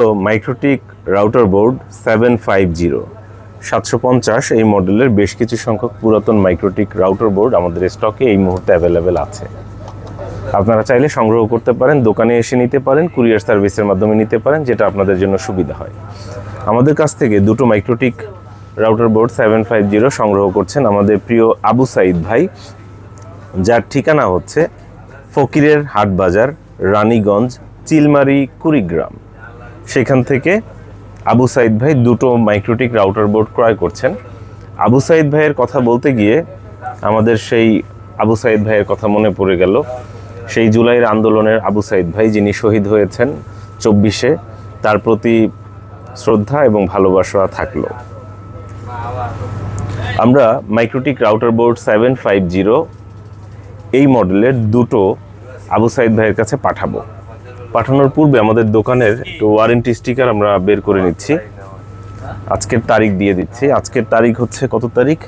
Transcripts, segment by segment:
তো MikroTik router board 750 এই মডেলের বেশ কিছু সংখ্যক পুরাতন মাইক্রোটিক রাউটার বোর্ড আমাদের স্টকে এই মুহূর্তে অ্যাভেলেবেল আছে। আপনারা চাইলে সংগ্রহ করতে পারেন, দোকানে এসে নিতে পারেন, কুরিয়ার সার্ভিসের মাধ্যমে নিতে পারেন, যেটা আপনাদের জন্য সুবিধা হয়। আমাদের কাছ থেকে দুটো মাইক্রোটিক রাউটার বোর্ড 750 সংগ্রহ করছেন আমাদের প্রিয় আবু সাইদ ভাই, যার ঠিকানা হচ্ছে ফকিরের হাট বাজার, রানীগঞ্জ, চিলমারি, কুড়িগ্রাম। সেখান থেকে আবু সাইদ ভাই দুটো মাইক্রোটিক রাউটার বোর্ড ক্রয় করছেন। আবু সাইদ ভাইয়ের কথা বলতে গিয়ে আমাদের সেই আবু সাইদ ভাইয়ের কথা মনে পড়ে গেল, সেই জুলাইয়ের আন্দোলনের আবু সাইদ ভাই, যিনি শহীদ হয়েছেন 24-এ। তার প্রতি শ্রদ্ধা এবং ভালোবাসা থাকলো। আমরা মাইক্রোটিক রাউটার বোর্ড 750 এই মডেলের দুটো আবু সাইদ ভাইয়ের কাছে পাঠাবো। পাঠানোর পূর্বে আমাদের দোকানের একটু ওয়ারেন্টি স্টিকার আমরা বের করে নিচ্ছি। আজকের তারিখ দিয়ে দিচ্ছি। আজকের তারিখ হচ্ছে কত তারিখ?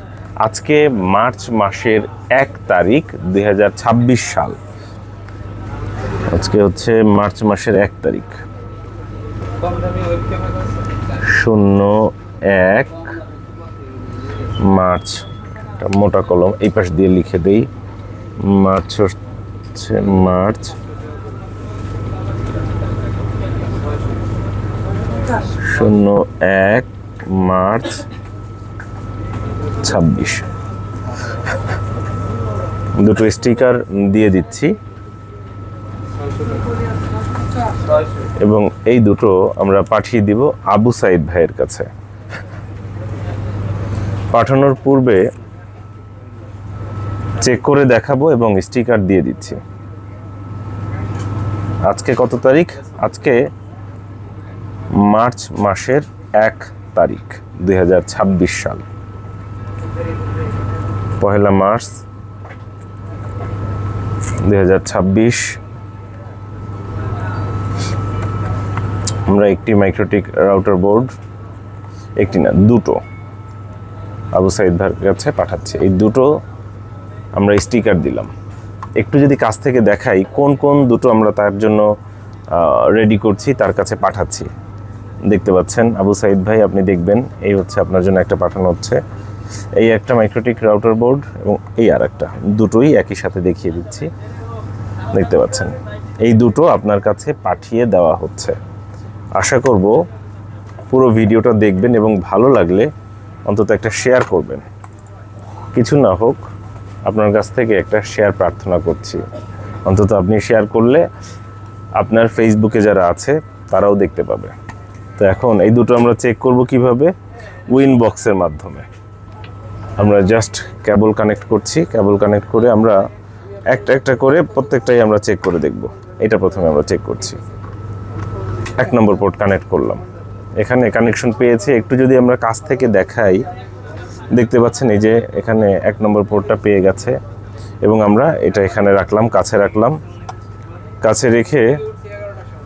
আজকে মার্চ মাসের 1 তারিখ 2026 সাল। আজকে হচ্ছে মার্চ মাসের 1 তারিখ। 01 মার্চ, মোটা কলম এই পাশ দিয়ে লিখে দেই। মার্চ হচ্ছে মার্চ 01 মার্চ 26। দুটো স্টিকার দিয়ে দিচ্ছি এবং এই দুটো আমরা পাঠিয়ে দিব আবু সাইদ ভাইয়ের কাছে। পাঠানোর পূর্বে চেক করে দেখাবো এবং স্টিকার দিয়ে দিচ্ছি। আজকে কত তারিখ? আজকে মার্চ মাসের 1 তারিখ 2026 সাল। 1 মার্চ 2026 আমরা একটি মাইক্রোটিক রাউটার বোর্ড, একটি না দুটো, আবু সাইদ ভাইয়ের কাছে পাঠাচ্ছি। এই দুটো আমরা স্টিকার দিলাম। একটু যদি কাছ থেকে দেখাই কোন কোন দুটো আমরা তার জন্য রেডি করছি, তার কাছে পাঠাচ্ছি। দেখতে পাচ্ছেন আবু সাইদ ভাই, আপনি দেখবেন এই হচ্ছে আপনার জন্য একটা পাঠানো হচ্ছে। এই একটা মাইক্রোটিক রাউটার বোর্ড এবং এই আর একটা, দুটোই একই সাথে দেখিয়ে দিচ্ছি। দেখতে পাচ্ছেন এই দুটো আপনার কাছে পাঠিয়ে দেওয়া হচ্ছে। আশা করব পুরো ভিডিওটা দেখবেন এবং ভালো লাগলে অন্তত একটা শেয়ার করবেন। কিছু না হোক আপনার কাছ থেকে একটা শেয়ার প্রার্থনা করছি। অন্তত আপনি শেয়ার করলে আপনার ফেসবুকে যারা আছে তারাও দেখতে পাবে। তো এখন এই দুটো আমরা চেক করব কিভাবে? উইন বক্সের মাধ্যমে। আমরা জাস্ট কেবল কানেক্ট করছি। কেবল কানেক্ট করে আমরা একটা করে প্রত্যেকটাই আমরা চেক করে দেখব। এটা প্রথমে আমরা চেক করছি। 1 নম্বর পোর্ট কানেক্ট করলাম, এখানে কানেকশন পেয়েছে। একটু যদি আমরা কাছ থেকে দেখাই, দেখতে পাচ্ছেন এই যে এখানে 1 নম্বর পোর্টটা পেয়ে গেছে এবং আমরা এটা এখানে রাখলাম, কাছে রাখলাম। কাছে রেখে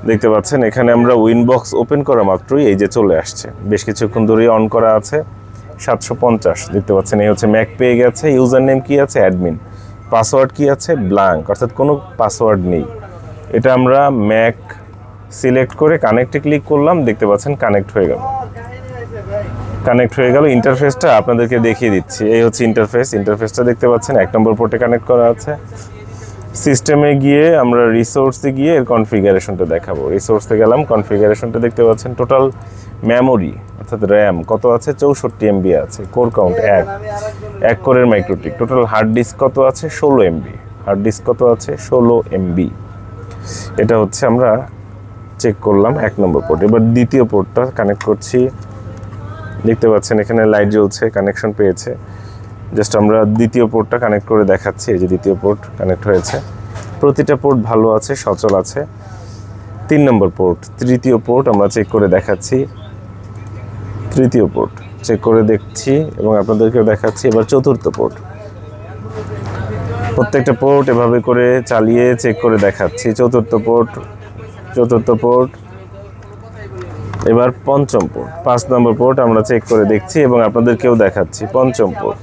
দেখতে পাচ্ছেন এখানে আমরা উইনবক্স ওপেন করা মাত্রই এই যে চলে আসছে। বেশ কিছুক্ষণ ধরে অন করা আছে। 750 দেখতে পাচ্ছেন, এই হচ্ছে ম্যাক পেয়ে গেছে। ইউজার নেম কি আছে? অ্যাডমিন। পাসওয়ার্ড কি আছে? ব্ল্যাঙ্ক, অর্থাৎ কোনো পাসওয়ার্ড নেই। এটা আমরা ম্যাক সিলেক্ট করে কানেক্টে ক্লিক করলাম। দেখতে পাচ্ছেন কানেক্ট হয়ে গেল। কানেক্ট হয়ে গেল। ইন্টারফেসটা আপনাদেরকে দেখিয়ে দিচ্ছি। এই হচ্ছে ইন্টারফেসটা দেখতে পাচ্ছেন 1 নম্বর পোর্টে কানেক্ট করা আছে। সিস্টেমে গিয়ে আমরা রিসোর্সে গিয়ে এর কনফিগারেশনটা দেখাবো। রিসোর্সে গেলাম, কনফিগারেশনটা দেখতে পাচ্ছেন। টোটাল মেমোরি অর্থাৎ র্যাম কত আছে? 64 MB আছে। কোর কাউন্ট 1 কোরের মাইক্রোটিক। টোটাল হার্ড ডিস্ক কত আছে? 16 MB। হার্ড ডিস্ক কত আছে? 16 MB। এটা হচ্ছে আমরা চেক করলাম 1 নম্বর পোর্ট। এবার দ্বিতীয় পোর্টটা কানেক্ট করছি। দেখতে পাচ্ছেন এখানে লাইট জ্বলছে, কানেকশন পেয়েছে। জাস্ট আমরা দ্বিতীয় পোর্টটা কানেক্ট করে দেখাচ্ছি। এই যে দ্বিতীয় পোর্ট কানেক্ট হয়েছে। প্রতিটা পোর্ট ভালো আছে, সচল আছে। 3 নম্বর পোর্ট, তৃতীয় পোর্ট আমরা চেক করে দেখাচ্ছি। তৃতীয় পোর্ট চেক করে দেখছি এবং আপনাদেরকেও দেখাচ্ছি। এবার চতুর্থ পোর্ট। প্রত্যেকটা পোর্ট এভাবে করে চালিয়ে চেক করে দেখাচ্ছি। চতুর্থ পোর্ট। এবার পঞ্চম পোর্ট, 5 নম্বর পোর্ট আমরা চেক করে দেখছি এবং আপনাদেরকেও দেখাচ্ছি। পঞ্চম পোর্ট।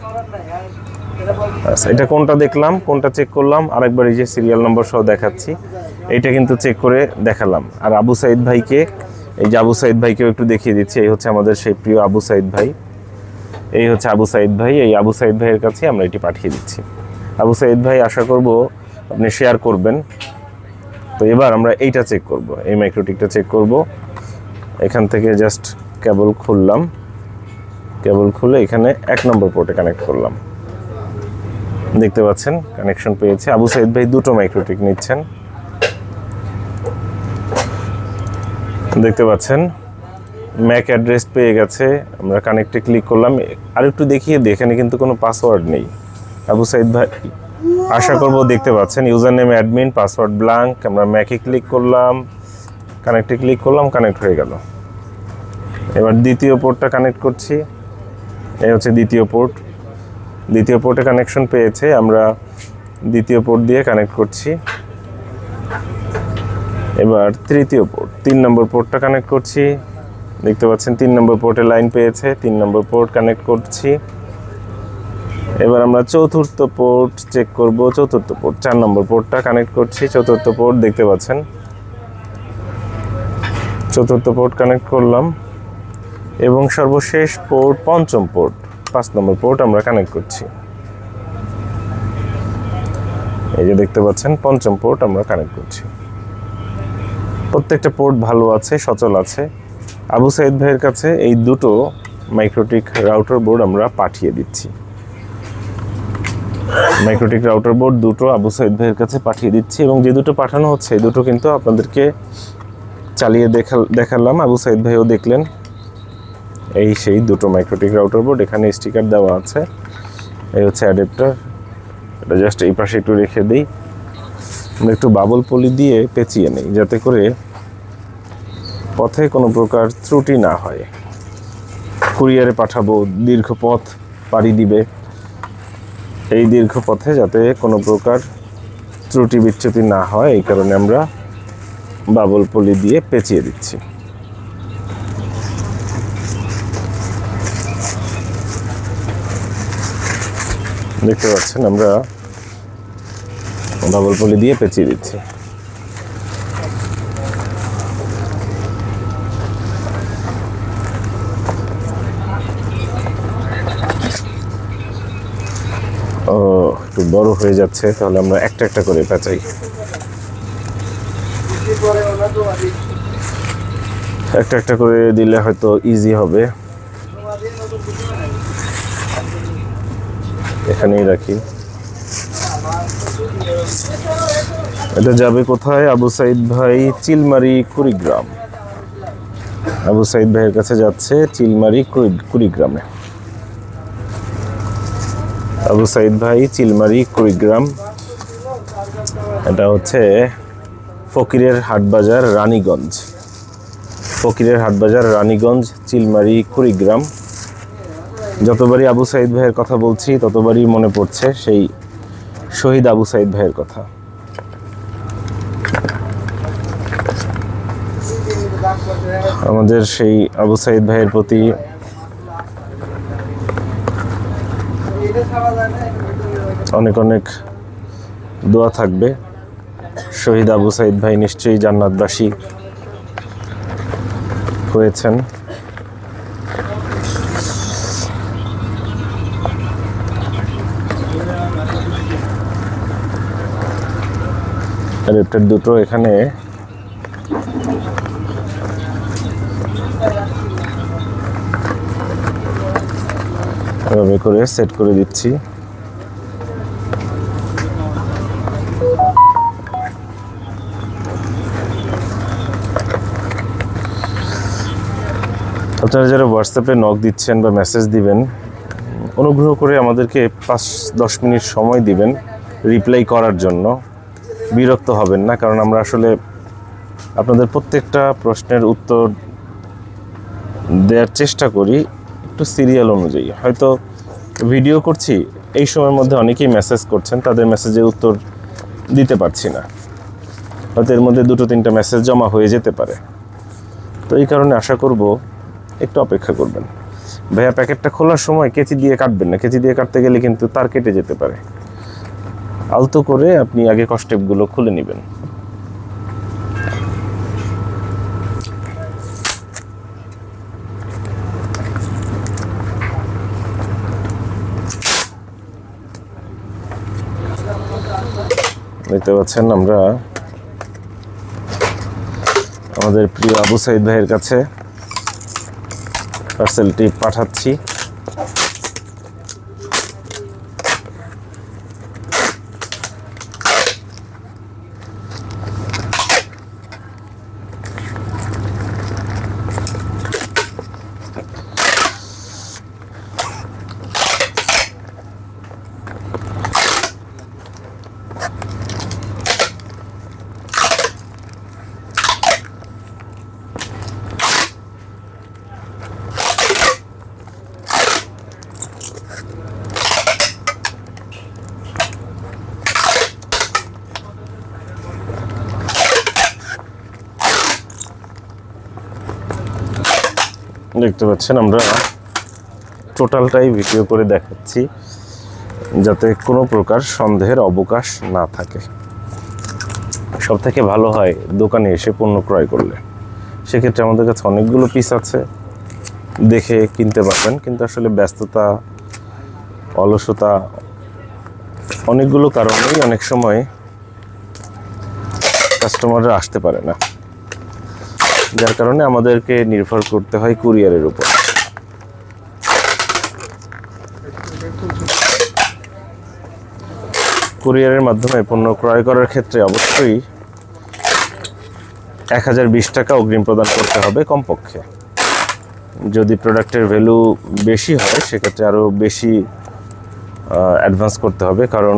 আচ্ছা, এটা কোনটা দেখলাম, কোনটা চেক করলাম, আরেকবার এই যে সিরিয়াল নম্বর সহ দেখাচ্ছি। এইটা কিন্তু চেক করে দেখালাম। আর আবু সাইদ ভাইকে এই যে আবু সাইদ ভাইকেও একটু দেখিয়ে দিচ্ছি, এই হচ্ছে আমাদের সেই প্রিয় আবু সাইদ ভাই। এই হচ্ছে আবু সাইদ ভাই, এই আবু সাইদ ভাইয়ের কাছে আমরা এটি পাঠিয়ে দিচ্ছি। আবু সাইদ ভাই আশা করব আপনি শেয়ার করবেন। তো এবার আমরা এইটা চেক করব, এই মাইক্রোটিকটা চেক করব। এখান থেকে জাস্ট কেবল খুললাম, কেবল খুলে এখানে 1 নম্বর পোর্টে কানেক্ট করলাম। দেখতে পাচ্ছেন কানেকশন পেয়েছে। আবু সাইদ ভাই দুটো মাইক্রোটিক নিচ্ছেন, দেখতে পাচ্ছেন ম্যাক অ্যাড্রেস পেয়ে গেছে। আমরা কানেক্টে ক্লিক করলাম। আর একটু দেখিয়ে দিই, এখানে কিন্তু কোনো পাসওয়ার্ড নেই। আবু সাইদ ভাই আশা করব দেখতে পাচ্ছেন user name admin, password blank. আমরা ম্যাকে ক্লিক করলাম, কানেক্টে ক্লিক করলাম, কানেক্ট হয়ে গেল। এবার দ্বিতীয় পোর্টটা কানেক্ট করছি। এই হচ্ছে দ্বিতীয় পোর্ট, দ্বিতীয় পোর্টে কানেকশন পেয়েছে। আমরা দ্বিতীয় পোর্ট দিয়ে কানেক্ট করছি। এবার তৃতীয় পোর্ট, 3 নম্বর পোর্টটা কানেক্ট করছি। দেখতে পাচ্ছেন 3 নম্বর পোর্টে লাইন পেয়েছে, 3 নম্বর পোর্ট কানেক্ট করছি। এবার আমরা চতুর্থ পোর্ট চেক করব, চতুর্থ পোর্ট 4 নম্বর পোর্টটা কানেক্ট করছি। চতুর্থ পোর্ট দেখতে পাচ্ছেন, চতুর্থ পোর্ট কানেক্ট করলাম। এবং সর্বশেষ পোর্ট পঞ্চম পোর্ট 5 নম্বর পোর্ট আমরা কানেক্ট করছি। এই যে দেখতে পাচ্ছেন পঞ্চম পোর্ট আমরা কানেক্ট করছি। প্রত্যেকটা পোর্ট ভালো আছে, সচল আছে। আবু সাইদ ভাইয়ের কাছে এই দুটো মাইক্রোটিক রাউটার বোর্ড আমরা পাঠিয়ে দিচ্ছি। মাইক্রোটিক রাউটার বোর্ড দুটো আবু সাইদ ভাইয়ের কাছে পাঠিয়ে দিচ্ছি। এবং যে দুটো পাঠানো হচ্ছে এই দুটো কিন্তু আপনাদেরকে চালিয়ে দেখালাম, আবু সাইদ ভাইও দেখলেন। এই সেই দুটো মাইক্রোটিক রাউটার বোর্ড, এখানে স্টিকার দেওয়া আছে। এই হচ্ছে অ্যাডাপ্টার, এটা জাস্ট এই পাশে একটু রেখে দিই। আমরা একটু বাবল পলি দিয়ে পেঁচিয়ে নিই, যাতে করে পথে কোনো প্রকার ত্রুটি না হয়। কুরিয়ারে পাঠাবো, দীর্ঘ পথ পাড়ি দিবে, এই দীর্ঘ পথে যাতে কোনো প্রকার ত্রুটি বিচ্যুতি না হয়, এই কারণে আমরা বাবল পলি দিয়ে পেঁচিয়ে দিচ্ছি। দেখতে পাচ্ছেন আমরা বাবল পলি দিয়ে পেঁচিয়ে দিচ্ছি। ও একটু বড় হয়ে যাচ্ছে, তাহলে আমরা একটা একটা করে পেঁচাই। একটা একটা করে দিলে হয়তো ইজি হবে। এখানেই রাখি। এটা যাবে কোথায়? আবু সাইদ ভাই চিলমারি কুড়িগ্রাম। আবু সাইদ ভাইয়ের কাছে যাচ্ছে চিলমারি কুড়িগ্রামে। আবু সাইদ ভাই চিলমারি কুড়িগ্রাম, এটা হচ্ছে ফকিরের হাটবাজার রানীগঞ্জ। ফকিরের হাটবাজার রানীগঞ্জ, চিলমারি কুড়িগ্রাম। যতবারই আবু সাইদ ভাইয়ের কথা বলছি ততবারই মনে পড়ছে সেই শহীদ আবু সাইদ ভাইয়ের কথা। আমাদের সেই আবু সাইদ ভাইয়ের প্রতি অনেক অনেক দোয়া থাকবে। শহীদ আবু সাইদ ভাই নিশ্চয়ই জান্নাতবাসী হয়েছেন। অ্যাডাপ্টার দুটো এখানে এভাবে করে সেট করে দিচ্ছি। আপনারা যারা হোয়াটসঅ্যাপে নক দিচ্ছেন বা মেসেজ দিবেন, অনুগ্রহ করে আমাদেরকে 5-10 মিনিট সময় দিবেন রিপ্লাই করার জন্য। বিরক্ত হবেন না, কারণ আমরা আসলে আপনাদের প্রত্যেকটা প্রশ্নের উত্তর দেওয়ার চেষ্টা করি একটু সিরিয়াল অনুযায়ী। হয়তো ভিডিও করছি, এই সময়ের মধ্যে অনেকেই মেসেজ করছেন, তাদের মেসেজের উত্তর দিতে পারছি না। হয়তো এর মধ্যে 2-3টা মেসেজ জমা হয়ে যেতে পারে। তো এই কারণে আশা করব একটু অপেক্ষা করবেন। ভাইয়া প্যাকেটটা খোলার সময় কেচি দিয়ে কাটবেন না, কেচি দিয়ে কাটতে গেলে কিন্তু তার কেটে যেতে পারে। আলতো করে আপনি আগে কস্টেপগুলো খুলে নেবেন। দেখতে পাচ্ছেন আমরা আমাদের প্রিয় আবু সাইদ ভাইয়ের কাছে পার্সেলটি পাঠাচ্ছি। দেখতে পাচ্ছেন আমরা টোটালটাই ভিডিও করে দেখাচ্ছি যাতে কোনো প্রকার সন্দেহের অবকাশ না থাকে। সব থেকে ভালো হয় দোকানে এসে পণ্য ক্রয় করলে, সেক্ষেত্রে আমাদের কাছে অনেকগুলো পিস আছে, দেখে কিনতে পারবেন। কিন্তু আসলে ব্যস্ততা, অলসতা, অনেকগুলো কারণেই অনেক সময় কাস্টমাররা আসতে পারে না, যার কারণে আমাদেরকে নির্ভর করতে হয় কুরিয়ারের উপর। কুরিয়ারের মাধ্যমে পণ্য ক্রয় করার ক্ষেত্রে অবশ্যই 1020 টাকা অগ্রিম প্রদান করতে হবে কমপক্ষে। যদি প্রোডাক্টের ভ্যালু বেশি হয় সেক্ষেত্রে আরও বেশি অ্যাডভান্স করতে হবে, কারণ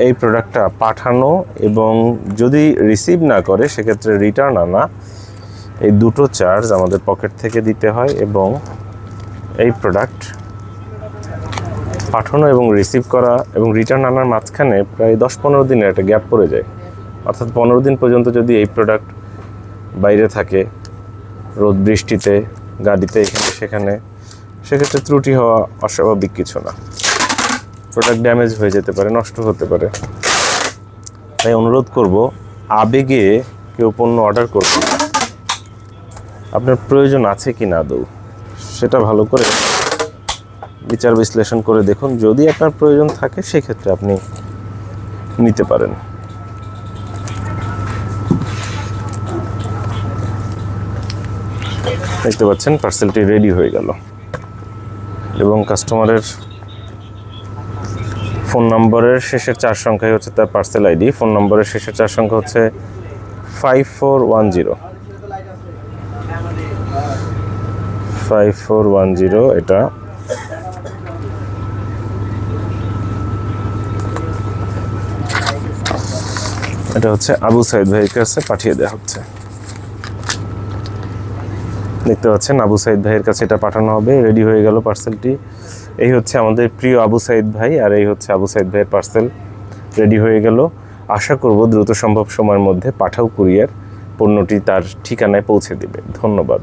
এই প্রোডাক্টটা পাঠানো এবং যদি রিসিভ না করে সেক্ষেত্রে রিটার্ন আনা, এই দুটো চার্জ আমাদের পকেট থেকে দিতে হয়। এবং এই প্রোডাক্ট পাঠানো এবং রিসিভ করা এবং রিটার্ন আনার মাঝখানে প্রায় 10-15 দিনের একটা গ্যাপ পড়ে যায়। অর্থাৎ 15 দিন পর্যন্ত যদি এই প্রোডাক্ট বাইরে থাকে, রোদ বৃষ্টিতে, গাড়িতে, এখানে সেখানে, সেক্ষেত্রে ত্রুটি হওয়া অস্বাভাবিক কিছু না। প্রোডাক্ট ড্যামেজ হয়ে যেতে পারে, নষ্ট হতে পারে। তাই অনুরোধ করব, আবেগে কেউ পণ্য অর্ডার করবেন না। আপনার প্রয়োজন আছে কি না আদৌ সেটা ভালো করে বিচার বিশ্লেষণ করে দেখুন। যদি আপনার প্রয়োজন থাকে সেক্ষেত্রে আপনি নিতে পারেন। দেখতে পাচ্ছেন পার্সেলটি রেডি হয়ে গেল এবং কাস্টমারের ফোন নম্বরের শেষের 4 সংখ্যাই হচ্ছে তার পার্সেল আইডি। ফোন নম্বরের শেষের 4 সংখ্যা হচ্ছে 5410। 5410 এটা হচ্ছে আবু সাইদ ভাইয়ের কাছে পাঠিয়ে দেওয়া হচ্ছে। দেখতে পাচ্ছেন আবু সাইদ ভাইয়ের কাছে এটা পাঠানো হবে। রেডি হয়ে গেল পার্সেলটি। এই হচ্ছে আমাদের প্রিয় আবু সাইদ ভাই, আর এই হচ্ছে আবু সাইদ ভাইয়ের পার্সেল রেডি হয়ে গেল। আশা করব দ্রুত সম্ভব সময়ের মধ্যে পাঠাও কুরিয়ার পণ্যটি তার ঠিকানায় পৌঁছে দেবে। ধন্যবাদ।